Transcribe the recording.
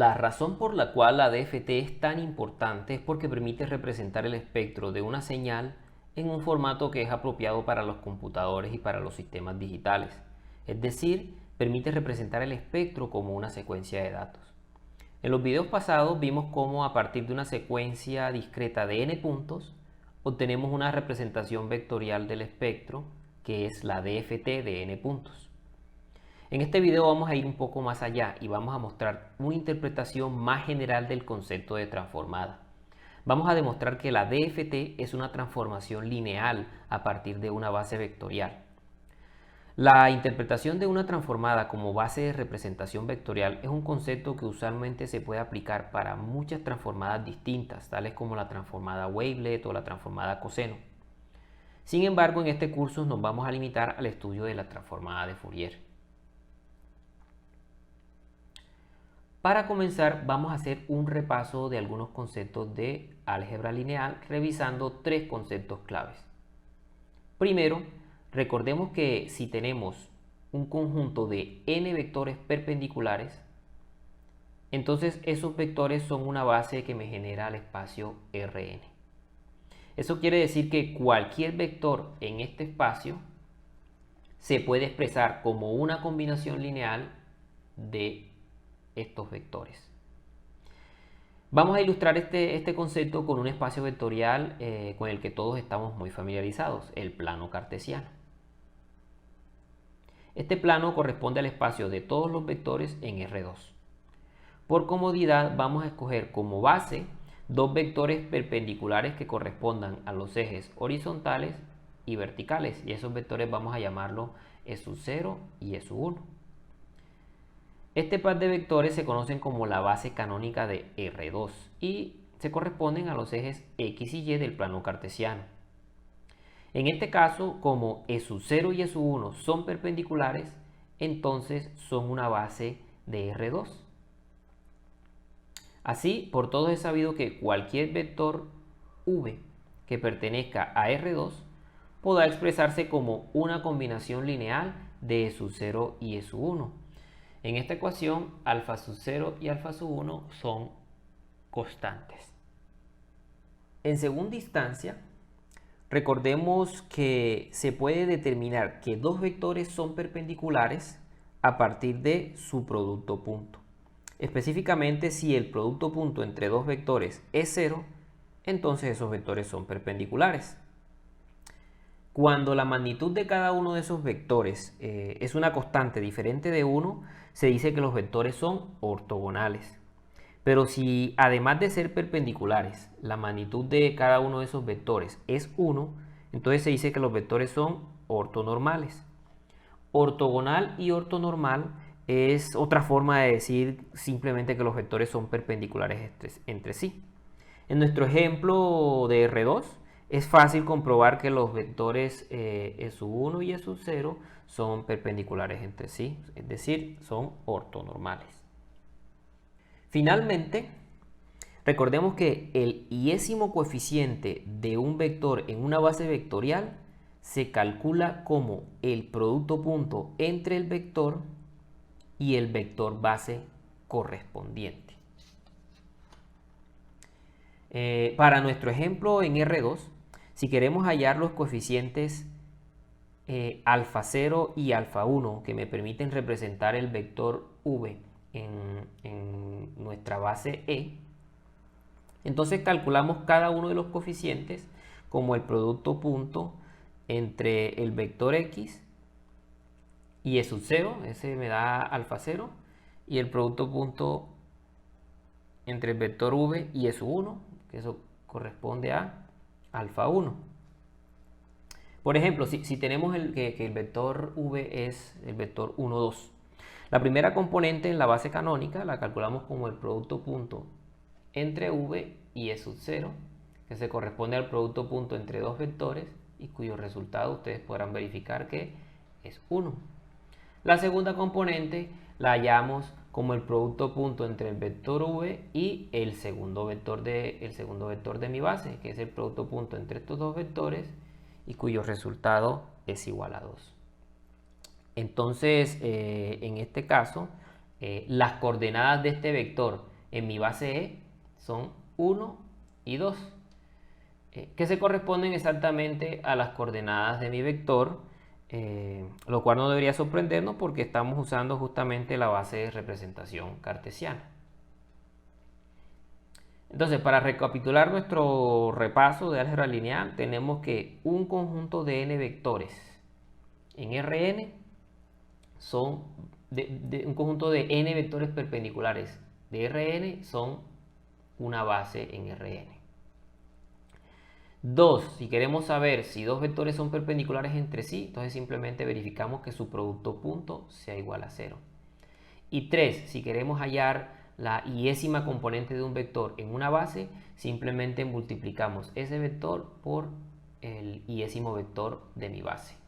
La razón por la cual la DFT es tan importante es porque permite representar el espectro de una señal en un formato que es apropiado para los computadores y para los sistemas digitales. Es decir, permite representar el espectro como una secuencia de datos. En los videos pasados vimos cómo a partir de una secuencia discreta de n puntos obtenemos una representación vectorial del espectro que es la DFT de n puntos. En este video vamos a ir un poco más allá y vamos a mostrar una interpretación más general del concepto de transformada. Vamos a demostrar que la DFT es una transformación lineal a partir de una base vectorial. La interpretación de una transformada como base de representación vectorial es un concepto que usualmente se puede aplicar para muchas transformadas distintas, tales como la transformada wavelet o la transformada coseno. Sin embargo, en este curso nos vamos a limitar al estudio de la transformada de Fourier. Para comenzar, vamos a hacer un repaso de algunos conceptos de álgebra lineal, revisando tres conceptos claves. Primero, recordemos que si tenemos un conjunto de n vectores perpendiculares, entonces esos vectores son una base que me genera el espacio Rn. Eso quiere decir que cualquier vector en este espacio se puede expresar como una combinación lineal de estos vectores. Vamos a ilustrar este concepto con un espacio vectorial con el que todos estamos muy familiarizados, el plano cartesiano. Este plano corresponde al espacio de todos los vectores en R2. Por comodidad vamos a escoger como base dos vectores perpendiculares que correspondan a los ejes horizontales y verticales, y esos vectores vamos a llamarlos E0 y E1. Este par de vectores se conocen como la base canónica de R2 y se corresponden a los ejes X y Y del plano cartesiano. En este caso, como E0 y E1 son perpendiculares, entonces son una base de R2. Así, por todos es sabido que cualquier vector V que pertenezca a R2 podrá expresarse como una combinación lineal de E0 y E1. En esta ecuación, alfa sub 0 y alfa sub 1 son constantes. En segunda instancia, recordemos que se puede determinar que dos vectores son perpendiculares a partir de su producto punto. Específicamente, si el producto punto entre dos vectores es 0, entonces esos vectores son perpendiculares. Cuando la magnitud de cada uno de esos vectores es una constante diferente de 1, se dice que los vectores son ortogonales. Pero si además de ser perpendiculares, la magnitud de cada uno de esos vectores es 1, entonces se dice que los vectores son ortonormales. Ortogonal y ortonormal es otra forma de decir simplemente que los vectores son perpendiculares entre sí. En nuestro ejemplo de R2, es fácil comprobar que los vectores E1 y E0 son perpendiculares entre sí, es decir, son ortonormales. Finalmente, recordemos que el iésimo coeficiente de un vector en una base vectorial se calcula como el producto punto entre el vector y el vector base correspondiente. Para nuestro ejemplo en R2, si queremos hallar los coeficientes alfa 0 y alfa 1 que me permiten representar el vector v en nuestra base E, entonces calculamos cada uno de los coeficientes como el producto punto entre el vector x y E sub 0, ese me da alfa 0, y el producto punto entre el vector v y E sub 1, que eso corresponde a alfa 1. Por ejemplo, si tenemos que el vector v es el vector 1, 2. La primera componente en la base canónica la calculamos como el producto punto entre v y E sub 0, que se corresponde al producto punto entre dos vectores y cuyo resultado ustedes podrán verificar que es 1. La segunda componente la hallamos como el producto punto entre el vector v y el segundo vector de mi base, que es el producto punto entre estos dos vectores y cuyo resultado es igual a 2. Entonces, en este caso, las coordenadas de este vector en mi base E son 1 y 2, que se corresponden exactamente a las coordenadas de mi vector, lo cual no debería sorprendernos porque estamos usando justamente la base de representación cartesiana. Entonces, para recapitular nuestro repaso de álgebra lineal, tenemos que un conjunto de n vectores en Rn son un conjunto de n vectores perpendiculares de Rn son una base en Rn. 2. Si queremos saber si dos vectores son perpendiculares entre sí, entonces simplemente verificamos que su producto punto sea igual a 0. Y 3. Si queremos hallar la iésima componente de un vector en una base, simplemente multiplicamos ese vector por el iésimo vector de mi base.